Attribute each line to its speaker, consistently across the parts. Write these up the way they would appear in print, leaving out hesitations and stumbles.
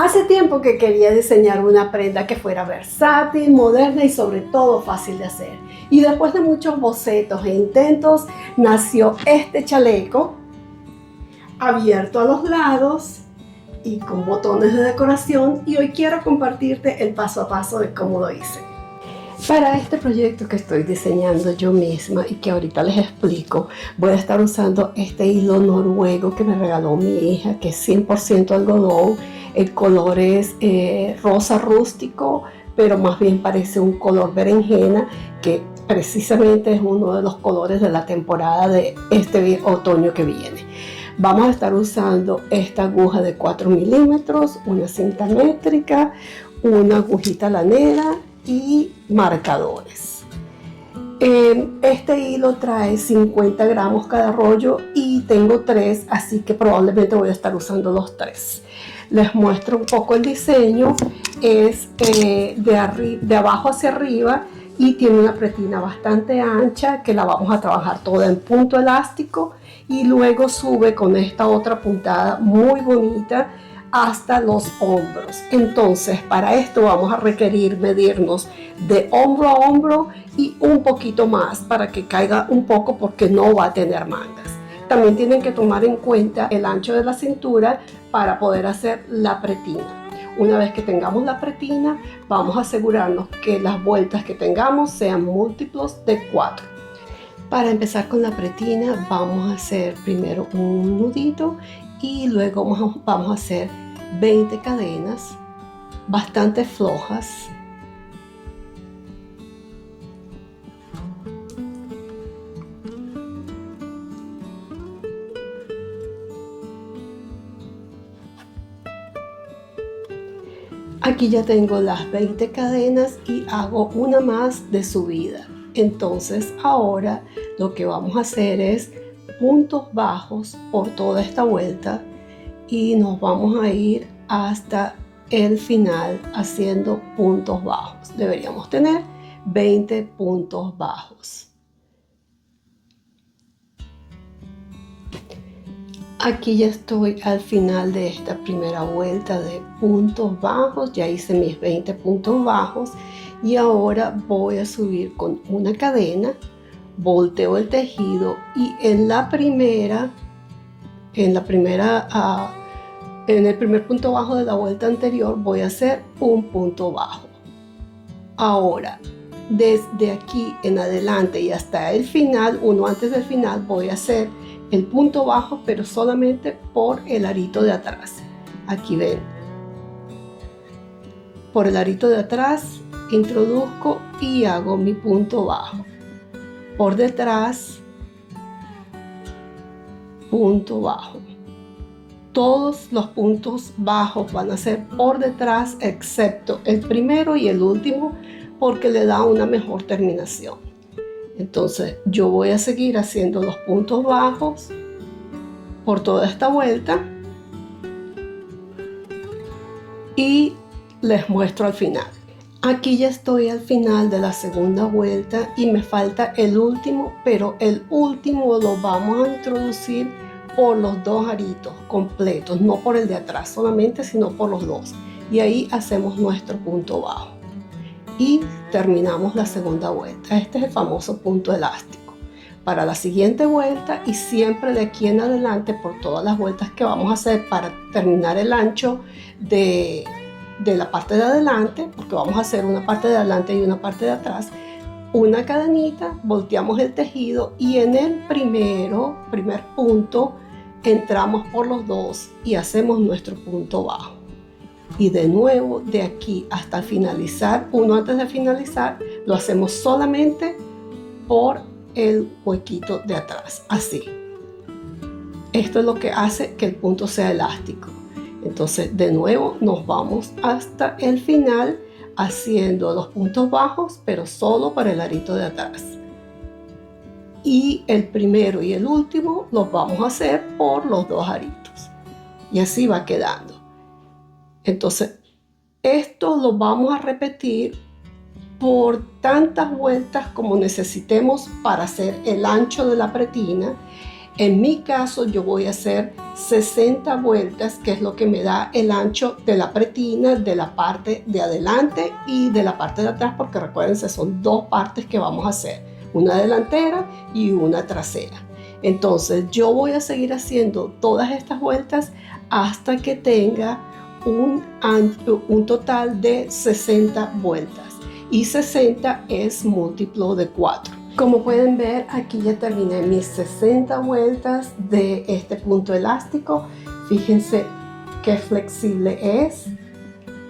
Speaker 1: Hace tiempo que quería diseñar una prenda que fuera versátil, moderna y sobre todo fácil de hacer. Y después de muchos bocetos e intentos, nació este chaleco abierto a los lados y con botones de decoración, y hoy quiero compartirte el paso a paso de cómo lo hice. Para este proyecto que estoy diseñando yo misma y que ahorita les explico, voy a estar usando este hilo noruego que me regaló mi hija, que es 100% algodón. El color es rosa rústico, pero más bien parece un color berenjena, que precisamente es uno de los colores de la temporada de este otoño que viene. Vamos a estar usando esta aguja de 4 milímetros, una cinta métrica, una agujita lanera y marcadores. Este hilo trae 50 gramos cada rollo y tengo 3, así que probablemente voy a estar usando los 3. Les muestro un poco el diseño. Es de abajo hacia arriba y tiene una pretina bastante ancha que la vamos a trabajar toda en punto elástico, y luego sube con esta otra puntada muy bonita hasta los hombros. Entonces, para esto vamos a requerir medirnos de hombro a hombro y un poquito más para que caiga un poco, porque no va a tener mangas. También tienen que tomar en cuenta el ancho de la cintura para poder hacer la pretina. Una vez que tengamos la pretina, vamos a asegurarnos que las vueltas que tengamos sean múltiplos de 4. Para empezar con la pretina, vamos a hacer primero un nudito y luego vamos a hacer 20 cadenas bastante flojas. Aquí ya tengo las 20 cadenas y hago una más de subida. Entonces ahora lo que vamos a hacer es puntos bajos por toda esta vuelta y nos vamos a ir hasta el final haciendo puntos bajos. Deberíamos tener 20 puntos bajos. Aquí ya estoy al final de esta primera vuelta de puntos bajos. Ya hice mis 20 puntos bajos y ahora voy a subir con una cadena, volteo el tejido y en el primer punto bajo de la vuelta anterior voy a hacer un punto bajo. Ahora, desde aquí en adelante y hasta el final, uno antes del final, voy a hacer el punto bajo, pero solamente por el arito de atrás. Aquí ven, por el arito de atrás introduzco y hago mi punto bajo. Por detrás, punto bajo. Todos los puntos bajos van a ser por detrás, excepto el primero y el último, porque le da una mejor terminación. Entonces yo voy a seguir haciendo los puntos bajos por toda esta vuelta y les muestro al final. Aquí ya estoy al final de la segunda vuelta y me falta el último, pero el último lo vamos a introducir por los dos aritos completos, no por el de atrás solamente, sino por los dos. Y ahí hacemos nuestro punto bajo. Y terminamos la segunda vuelta. Este es el famoso punto elástico. Para la siguiente vuelta y siempre de aquí en adelante, por todas las vueltas que vamos a hacer para terminar el ancho de la parte de adelante, porque vamos a hacer una parte de adelante y una parte de atrás, una cadenita, volteamos el tejido y en el primer punto entramos por los dos y hacemos nuestro punto bajo. Y de nuevo de aquí hasta finalizar, uno antes de finalizar, lo hacemos solamente por el huequito de atrás, así. Esto es lo que hace que el punto sea elástico. Entonces de nuevo nos vamos hasta el final haciendo los puntos bajos, pero solo para el arito de atrás. Y el primero y el último los vamos a hacer por los dos aritos. Y así va quedando. Entonces, esto lo vamos a repetir por tantas vueltas como necesitemos para hacer el ancho de la pretina En mi caso yo voy a hacer 60 vueltas, que es lo que me da el ancho de la pretina de la parte de adelante y de la parte de atrás, porque recuérdense, son dos partes que vamos a hacer, una delantera y una trasera. Entonces yo voy a seguir haciendo todas estas vueltas hasta que tenga un total de 60 vueltas, y 60 es múltiplo de 4. Como pueden ver, aquí ya terminé mis 60 vueltas de este punto elástico. Fíjense qué flexible es,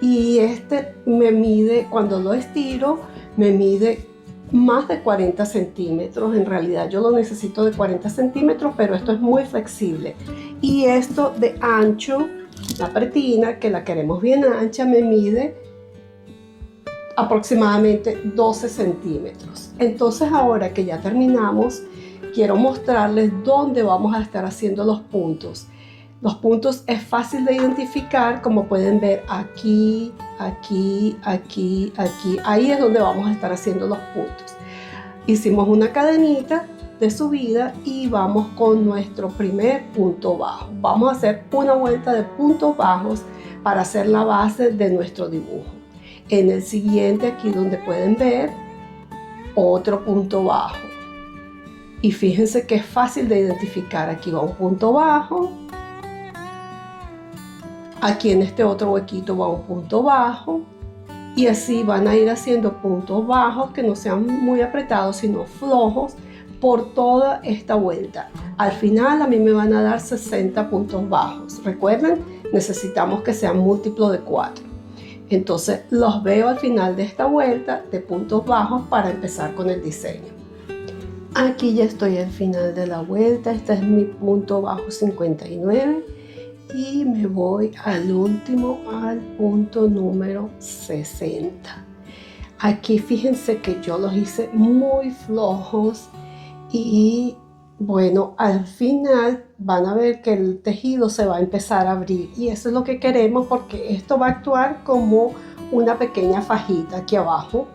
Speaker 1: y este me mide, cuando lo estiro, me mide más de 40 centímetros. En realidad yo lo necesito de 40 centímetros, pero esto es muy flexible. Y esto de ancho, la pretina, que la queremos bien ancha, me mide aproximadamente 12 centímetros. Entonces, ahora que ya terminamos, quiero mostrarles dónde vamos a estar haciendo los puntos. Los puntos es fácil de identificar, como pueden ver aquí, aquí, aquí, aquí. Ahí es donde vamos a estar haciendo los puntos. Hicimos una cadenita de subida y vamos con nuestro primer punto bajo. Vamos a hacer una vuelta de puntos bajos para hacer la base de nuestro dibujo. En el siguiente, aquí donde pueden ver, otro punto bajo. Y fíjense que es fácil de identificar. Aquí va un punto bajo. Aquí en este otro huequito va un punto bajo. Y así van a ir haciendo puntos bajos que no sean muy apretados, sino flojos, por toda esta vuelta. Al final a mí me van a dar 60 puntos bajos. Recuerden, necesitamos que sean múltiplo de 4. Entonces los veo al final de esta vuelta de puntos bajos para empezar con el diseño. Aquí ya estoy al final de la vuelta. Este es mi punto bajo 59 y me voy al último, al punto número 60. Aquí fíjense que yo los hice muy flojos y bueno, al final van a ver que el tejido se va a empezar a abrir, y eso es lo que queremos, porque esto va a actuar como una pequeña fajita aquí abajo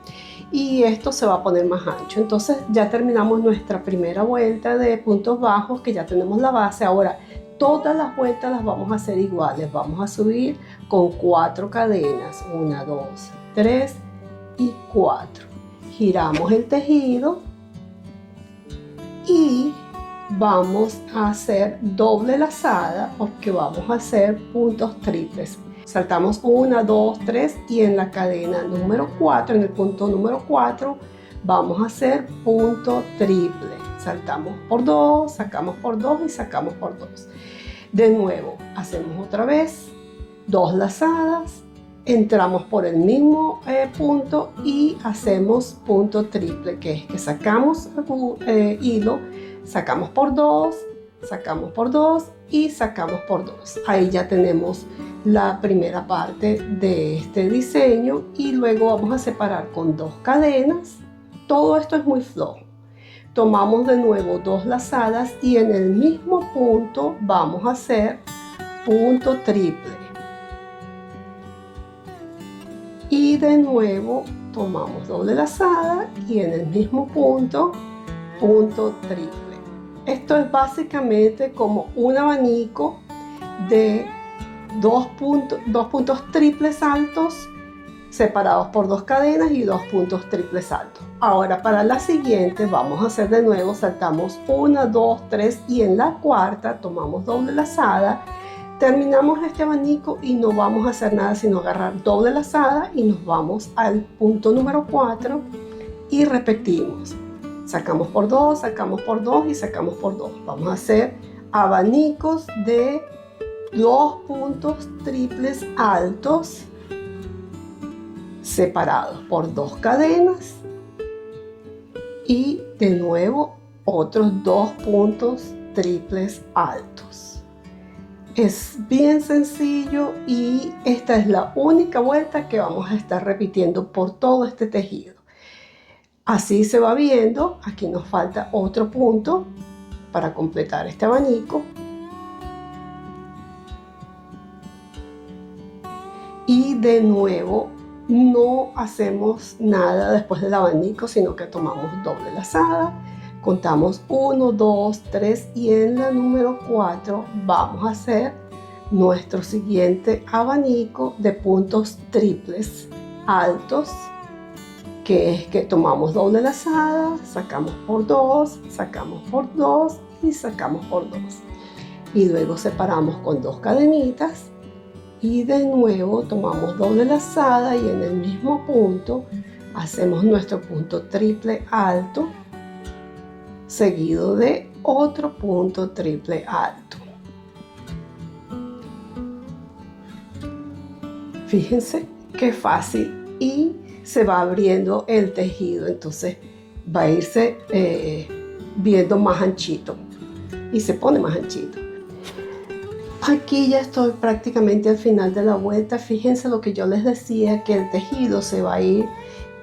Speaker 1: y esto se va a poner más ancho. Entonces ya terminamos nuestra primera vuelta de puntos bajos, que ya tenemos la base. Ahora todas las vueltas las vamos a hacer iguales. Vamos a subir con 4 cadenas, 1, 2, 3 y 4. Giramos el tejido y vamos a hacer doble lazada, porque vamos a hacer puntos triples. Saltamos 1, 2, 3 y en la cadena número 4, en el punto número 4, vamos a hacer punto triple. Saltamos por 2, sacamos por 2 y sacamos por 2. De nuevo, hacemos otra vez 2 lazadas, entramos por el mismo punto y hacemos punto triple, que es que sacamos hilo, sacamos por 2, sacamos por 2 y sacamos por 2. Ahí ya tenemos la primera parte de este diseño, y luego vamos a separar con 2 cadenas. Todo esto es muy flojo. Tomamos de nuevo 2 lazadas y en el mismo punto vamos a hacer punto triple. Y de nuevo tomamos doble lazada y en el mismo punto, punto triple. Esto es básicamente como un abanico de dos puntos triples altos separados por 2 cadenas y 2 puntos triples altos. Ahora para la siguiente vamos a hacer de nuevo, saltamos 1, 2, 3 y en la cuarta tomamos doble lazada. Terminamos este abanico y no vamos a hacer nada sino agarrar doble lazada y nos vamos al punto número 4 y repetimos. Sacamos por 2, sacamos por 2 y sacamos por 2. Vamos a hacer abanicos de 2 puntos triples altos separados por 2 cadenas y de nuevo otros 2 puntos triples altos. Es bien sencillo y esta es la única vuelta que vamos a estar repitiendo por todo este tejido. Así se va viendo. Aquí nos falta otro punto para completar este abanico. Y de nuevo no hacemos nada después del abanico, sino que tomamos doble lazada. Contamos 1, 2, 3 y en la número 4 vamos a hacer nuestro siguiente abanico de puntos triples altos, que es que tomamos doble lazada, sacamos por 2, sacamos por 2 y sacamos por 2. Y luego separamos con 2 cadenitas y de nuevo tomamos doble lazada y en el mismo punto hacemos nuestro punto triple alto, seguido de otro punto triple alto. Fíjense qué fácil y se va abriendo el tejido, entonces va a irse viendo más anchito y se pone más anchito. Aquí ya estoy prácticamente al final de la vuelta. Fíjense lo que yo les decía, que el tejido se va a ir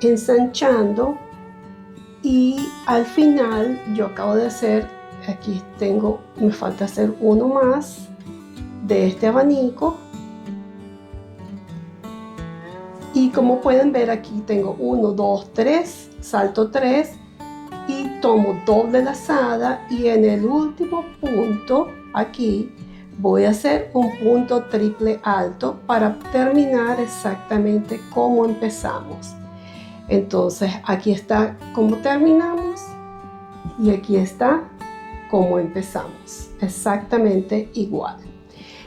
Speaker 1: ensanchando y al final yo acabo de hacer, aquí tengo, me falta hacer uno más de este abanico. Y como pueden ver, aquí tengo 1, 2, 3, salto 3 y tomo doble lazada y en el último punto aquí voy a hacer un punto triple alto para terminar exactamente como empezamos. Entonces aquí está como terminamos y aquí está como empezamos, exactamente igual.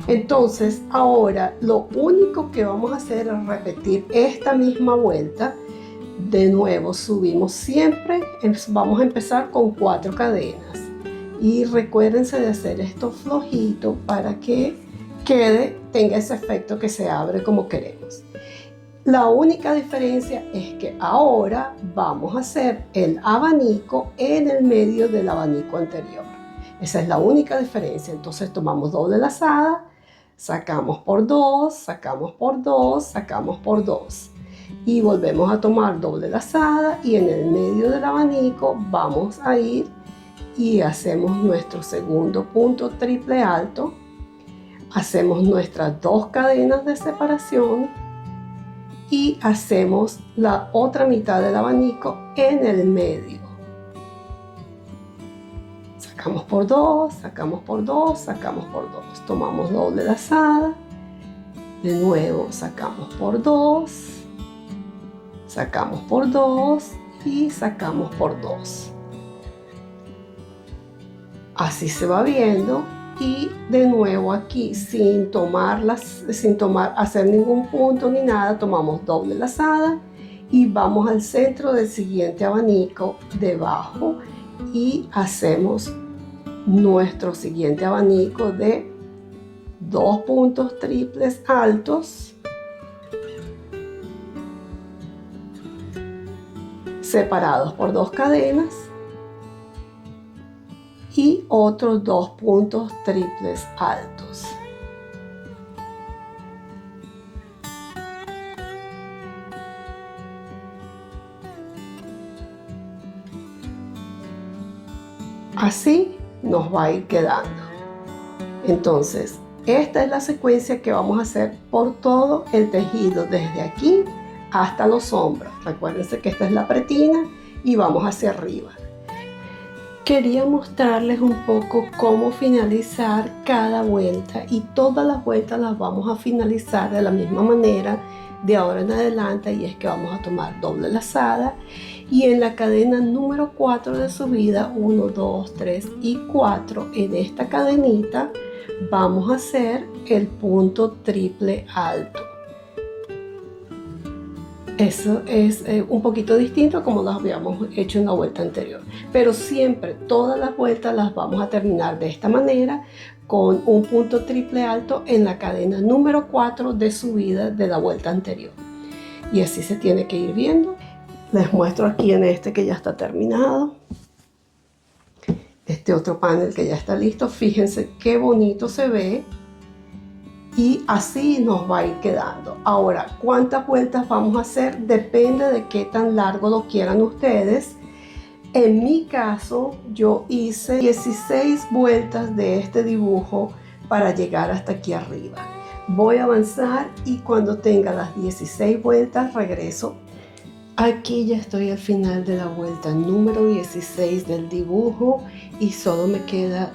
Speaker 1: Entonces ahora lo único que vamos a hacer es repetir esta misma vuelta. De nuevo subimos siempre, vamos a empezar con 4 cadenas y recuérdense de hacer esto flojito para que tenga ese efecto que se abre como queremos. La única diferencia es que ahora vamos a hacer el abanico en el medio del abanico anterior. Esa es la única diferencia. Entonces tomamos doble lazada, sacamos por 2, sacamos por 2, sacamos por 2 y volvemos a tomar doble lazada y en el medio del abanico vamos a ir y hacemos nuestro segundo punto triple alto, hacemos nuestras 2 cadenas de separación y hacemos la otra mitad del abanico en el medio. Sacamos por 2, sacamos por 2, sacamos por 2, tomamos doble lazada, de nuevo sacamos por 2, sacamos por 2 y sacamos por 2. Así se va viendo y de nuevo aquí sin hacer ningún punto ni nada, tomamos doble lazada y vamos al centro del siguiente abanico debajo y hacemos nuestro siguiente abanico de 2 puntos triples altos separados por 2 cadenas y otros 2 puntos triples altos. Así nos va a ir quedando. Entonces, esta es la secuencia que vamos a hacer por todo el tejido, desde aquí hasta los hombros. Recuérdense que esta es la pretina y vamos hacia arriba. Quería mostrarles un poco cómo finalizar cada vuelta y todas las vueltas las vamos a finalizar de la misma manera de ahora en adelante, y es que vamos a tomar doble lazada y en la cadena número 4 de subida, 1, 2, 3 y 4, en esta cadenita vamos a hacer el punto triple alto. Eso es un poquito distinto a como lo habíamos hecho en la vuelta anterior, pero siempre todas las vueltas las vamos a terminar de esta manera, con un punto triple alto en la cadena número 4 de subida de la vuelta anterior, y así se tiene que ir viendo. Les muestro aquí en este que ya está terminado, este otro panel que ya está listo. Fíjense qué bonito se ve. Y así nos va a ir quedando. Ahora, ¿cuántas vueltas vamos a hacer? Depende de qué tan largo lo quieran ustedes. En mi caso, yo hice 16 vueltas de este dibujo para llegar hasta aquí arriba. Voy a avanzar y cuando tenga las 16 vueltas regreso Aquí ya estoy al final de la vuelta número 16 del dibujo y solo me queda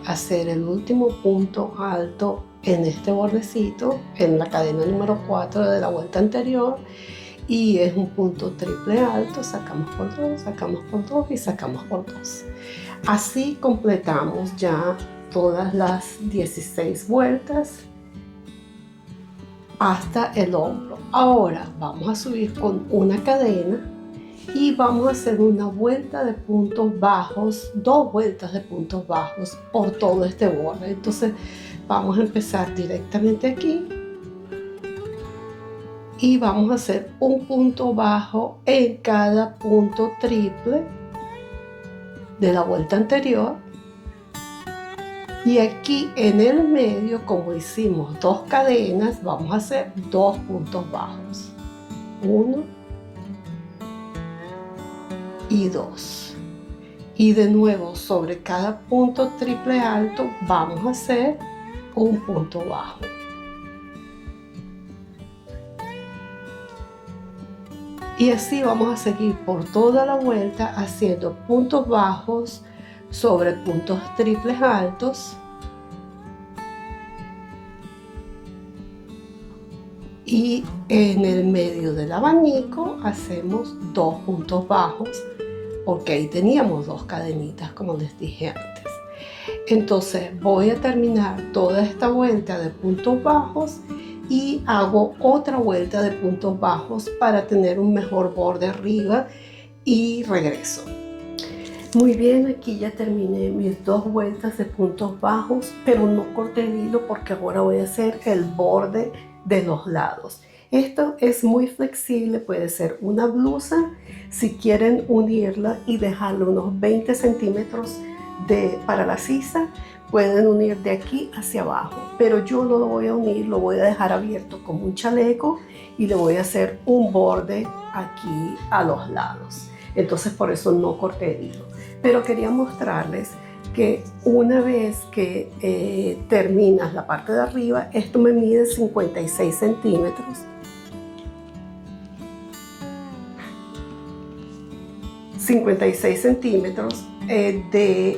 Speaker 1: hacer el último punto alto en este bordecito, en la cadena número 4 de la vuelta anterior, y es un punto triple alto, sacamos por 2, sacamos por 2 y sacamos por 2. Así completamos ya todas las 16 vueltas hasta el hombro. Ahora vamos a subir con una cadena y vamos a hacer una vuelta de puntos bajos, dos vueltas de puntos bajos por todo este borde. Entonces vamos a empezar directamente aquí y vamos a hacer un punto bajo en cada punto triple de la vuelta anterior. Y aquí en el medio, como hicimos dos cadenas, vamos a hacer dos puntos bajos. 1 y 2. Y de nuevo, sobre cada punto triple alto, vamos a hacer un punto bajo. Y así vamos a seguir por toda la vuelta haciendo puntos bajos sobre puntos triples altos y en el medio del abanico hacemos dos puntos bajos porque ahí teníamos dos cadenitas, como les dije antes. Entonces voy a terminar toda esta vuelta de puntos bajos y hago otra vuelta de puntos bajos para tener un mejor borde arriba y regreso. Muy bien, aquí ya terminé mis dos vueltas de puntos bajos, pero no corté el hilo porque ahora voy a hacer el borde de los lados. Esto es muy flexible, puede ser una blusa si quieren unirla y dejarle unos 20 centímetros para la sisa. Pueden unir de aquí hacia abajo, pero yo no lo voy a unir, lo voy a dejar abierto como un chaleco y le voy a hacer un borde aquí a los lados. Entonces por eso no corté el hilo. Pero quería mostrarles que una vez que terminas la parte de arriba, esto me mide 56 centímetros. 56 centímetros de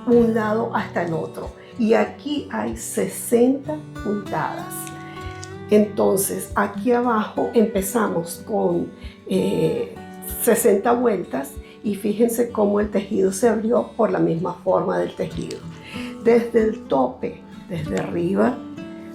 Speaker 1: un lado hasta el otro. Y aquí hay 60 puntadas. Entonces aquí abajo empezamos con 60 vueltas y fíjense cómo el tejido se abrió por la misma forma del tejido. Desde el tope, desde arriba,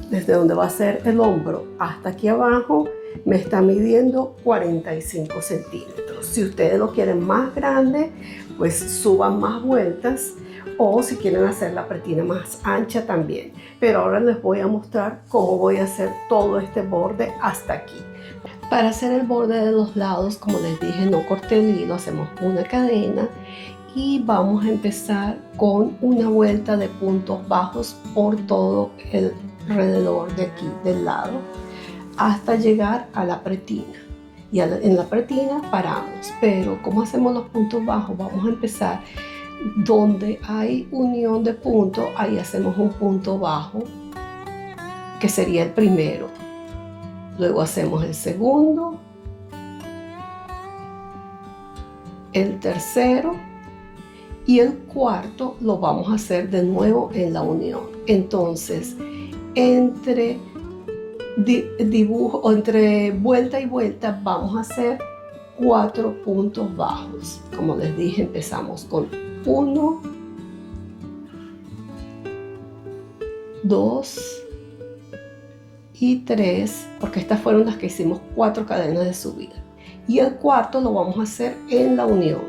Speaker 1: desde donde va a ser el hombro hasta aquí abajo, me está midiendo 45 centímetros. Si ustedes lo quieren más grande, pues suban más vueltas, o si quieren hacer la pretina más ancha también. Pero ahora les voy a mostrar cómo voy a hacer todo este borde hasta aquí. Para hacer el borde de los lados, como les dije, no corté el hilo, hacemos una cadena y vamos a empezar con una vuelta de puntos bajos por todo el alrededor de aquí del lado hasta llegar a la pretina. Y en la pretina paramos, pero como hacemos los puntos bajos, vamos a empezar donde hay unión de puntos, ahí hacemos un punto bajo que sería el primero. Luego hacemos el segundo, el tercero y el cuarto lo vamos a hacer de nuevo en la unión. Entonces, entre dibujo, entre vuelta y vuelta vamos a hacer 4 puntos bajos. Como les dije, empezamos con 1, 2 y 3, porque estas fueron las que hicimos 4 cadenas de subida. Y el cuarto lo vamos a hacer en la unión.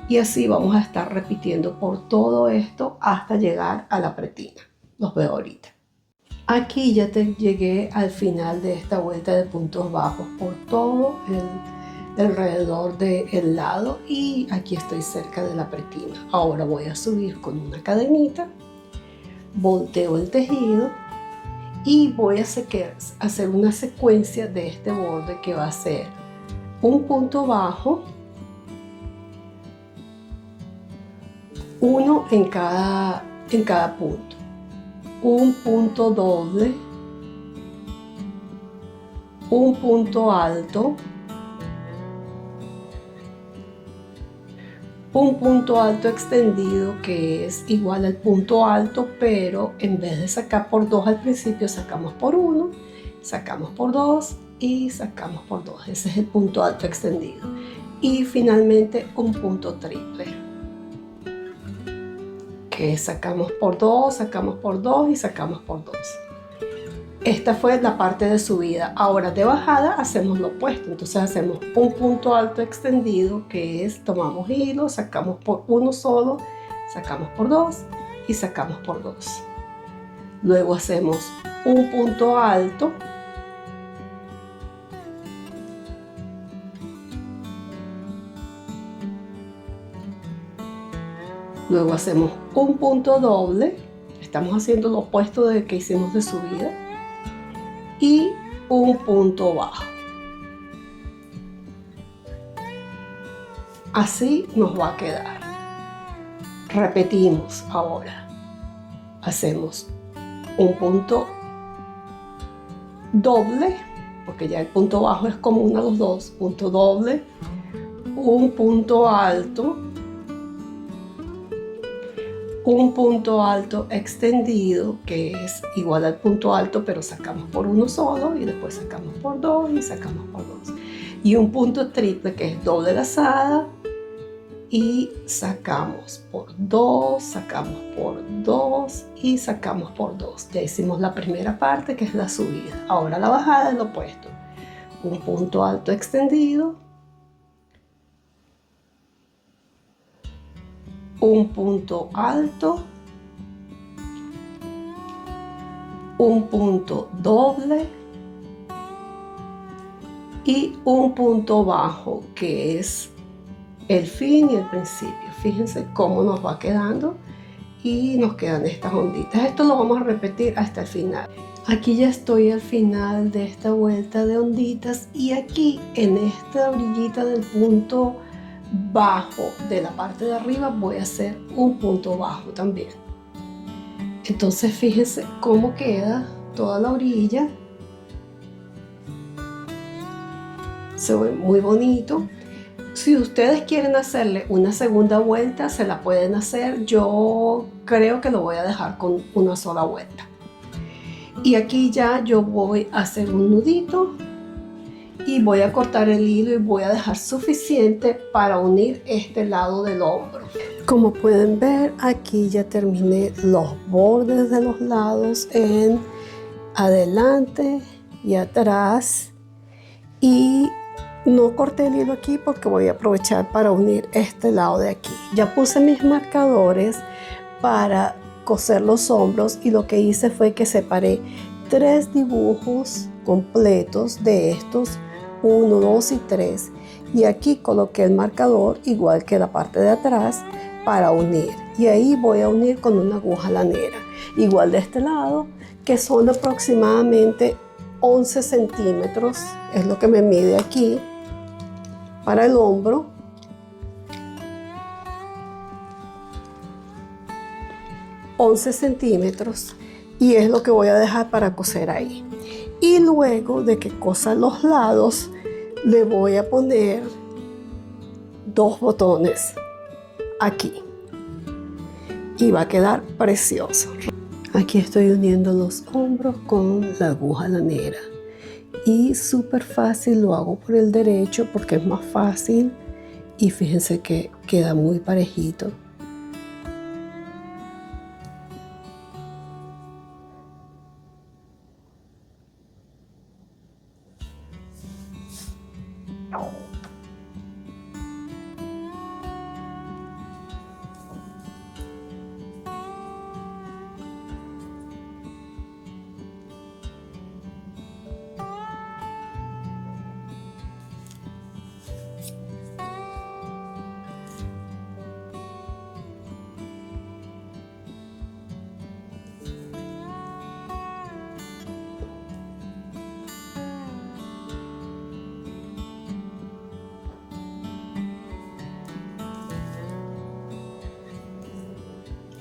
Speaker 1: Y así vamos a estar repitiendo por todo esto hasta llegar a la pretina. Los veo ahorita. Aquí ya llegué al final de esta vuelta de puntos bajos por todo el alrededor del lado y aquí estoy cerca de la pretina. Ahora voy a subir con una cadenita, volteo el tejido y voy a hacer una secuencia de este borde que va a ser un punto bajo, uno en cada punto, un punto doble, un punto alto, un punto alto extendido que es igual al punto alto, pero en vez de sacar por 2 al principio, sacamos por 1, sacamos por 2 y sacamos por 2. Ese es el punto alto extendido. Y finalmente un punto triple, que sacamos por 2, sacamos por 2 y sacamos por 2. Esta fue la parte de subida. Ahora de bajada hacemos lo opuesto. Entonces hacemos un punto alto extendido, que es tomamos hilo, sacamos por uno solo, sacamos por 2 y sacamos por 2. Luego hacemos un punto alto, luego hacemos un punto doble, estamos haciendo lo opuesto de que hicimos de subida, y un punto bajo. Así nos va a quedar. Repetimos ahora. Hacemos un punto doble, porque ya el punto bajo es común a los dos. Punto doble, un punto alto, un punto alto extendido, que es igual al punto alto, pero sacamos por uno solo y después sacamos por 2 y sacamos por 2. Y un punto triple, que es doble lazada y sacamos por 2, sacamos por 2 y sacamos por 2. Ya hicimos la primera parte, que es la subida. Ahora la bajada es lo opuesto. Un punto alto extendido, un punto alto, un punto doble y un punto bajo, que es el fin y el principio. Fíjense cómo nos va quedando y nos quedan estas onditas. Esto lo vamos a repetir hasta el final. Aquí ya estoy al final de esta vuelta de onditas y aquí en esta orillita del punto bajo de la parte de arriba voy a hacer un punto bajo también. Entonces fíjense cómo queda toda la orilla. Se ve muy bonito. Si ustedes quieren hacerle una segunda vuelta, se la pueden hacer. Yo creo que lo voy a dejar con una sola vuelta. Y aquí ya yo voy a hacer un nudito y voy a cortar el hilo y voy a dejar suficiente para unir este lado del hombro. Como pueden ver, aquí ya terminé los bordes de los lados en adelante y atrás, y no corté el hilo aquí porque voy a aprovechar para unir este lado de aquí. Ya puse mis marcadores para coser los hombros y lo que hice fue que separé 3 dibujos completos de estos, 1, 2 y 3, y aquí coloqué el marcador igual que la parte de atrás para unir, y ahí voy a unir con una aguja lanera igual de este lado, que son aproximadamente 11 centímetros, es lo que me mide aquí para el hombro. ...11 centímetros, y es lo que voy a dejar para coser ahí. Y luego de que cosa los lados, le voy a poner 2 botones aquí y va a quedar precioso. Aquí estoy uniendo los hombros con la aguja lanera y súper fácil, lo hago por el derecho porque es más fácil y fíjense que queda muy parejito.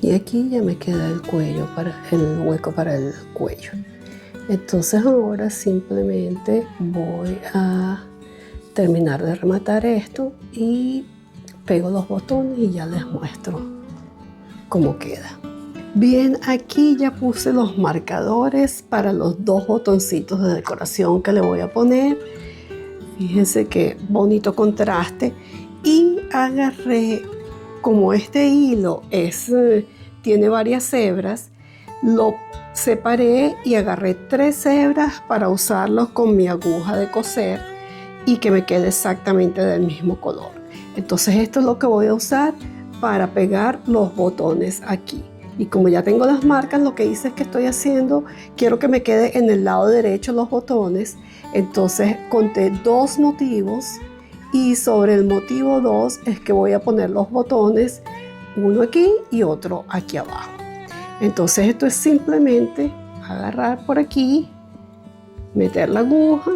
Speaker 1: Y aquí ya me queda el cuello, el hueco para el cuello. Entonces ahora simplemente voy a terminar de rematar esto y pego los botones y ya les muestro cómo queda. Bien, aquí ya puse los marcadores para los dos botoncitos de decoración que le voy a poner. Fíjense qué bonito contraste. Y agarré, como este hilo tiene varias hebras, lo separé y agarré 3 hebras para usarlos con mi aguja de coser y que me quede exactamente del mismo color. Entonces esto es lo que voy a usar para pegar los botones aquí. Y como ya tengo las marcas, lo que hice es que estoy haciendo, quiero que me quede en el lado derecho los botones. Entonces conté 2 motivos y sobre el motivo 2 es que voy a poner los botones, uno aquí y otro aquí abajo. Entonces esto es simplemente agarrar por aquí, meter la aguja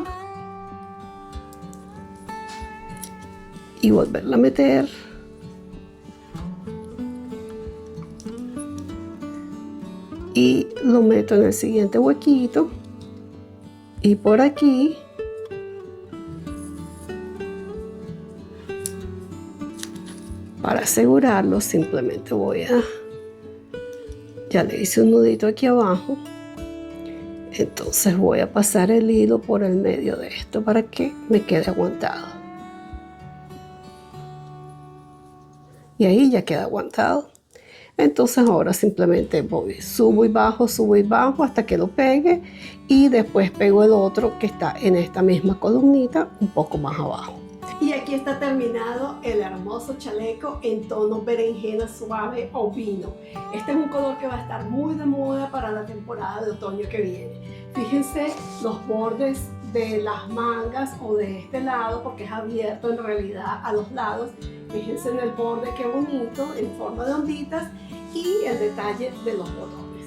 Speaker 1: y volverla a meter. Y lo meto en el siguiente huequito y por aquí para asegurarlo simplemente ya le hice un nudito aquí abajo, entonces voy a pasar el hilo por el medio de esto para que me quede aguantado y ahí ya queda aguantado. Entonces ahora simplemente subo y bajo hasta que lo pegue y después pego el otro que está en esta misma columnita un poco más abajo. Y aquí está terminado el hermoso chaleco en tono berenjena suave o vino. Este es un color que va a estar muy de moda para la temporada de otoño que viene. Fíjense los bordes de las mangas o de este lado, porque es abierto en realidad a los lados. Fíjense en el borde, qué bonito, en forma de onditas, y el detalle de los botones.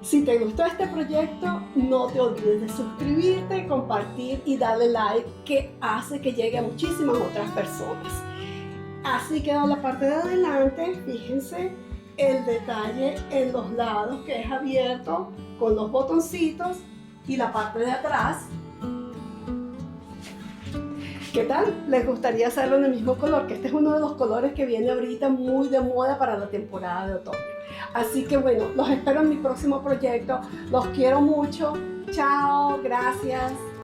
Speaker 1: Si te gustó este proyecto, no te olvides de suscribirte, compartir y darle like, que hace que llegue a muchísimas otras personas. Así queda la parte de adelante. Fíjense el detalle en los lados, que es abierto con los botoncitos, y la parte de atrás. ¿Qué tal? ¿Les gustaría hacerlo en el mismo color? Que este es uno de los colores que viene ahorita muy de moda para la temporada de otoño. Así que bueno, los espero en mi próximo proyecto. Los quiero mucho. Chao, gracias.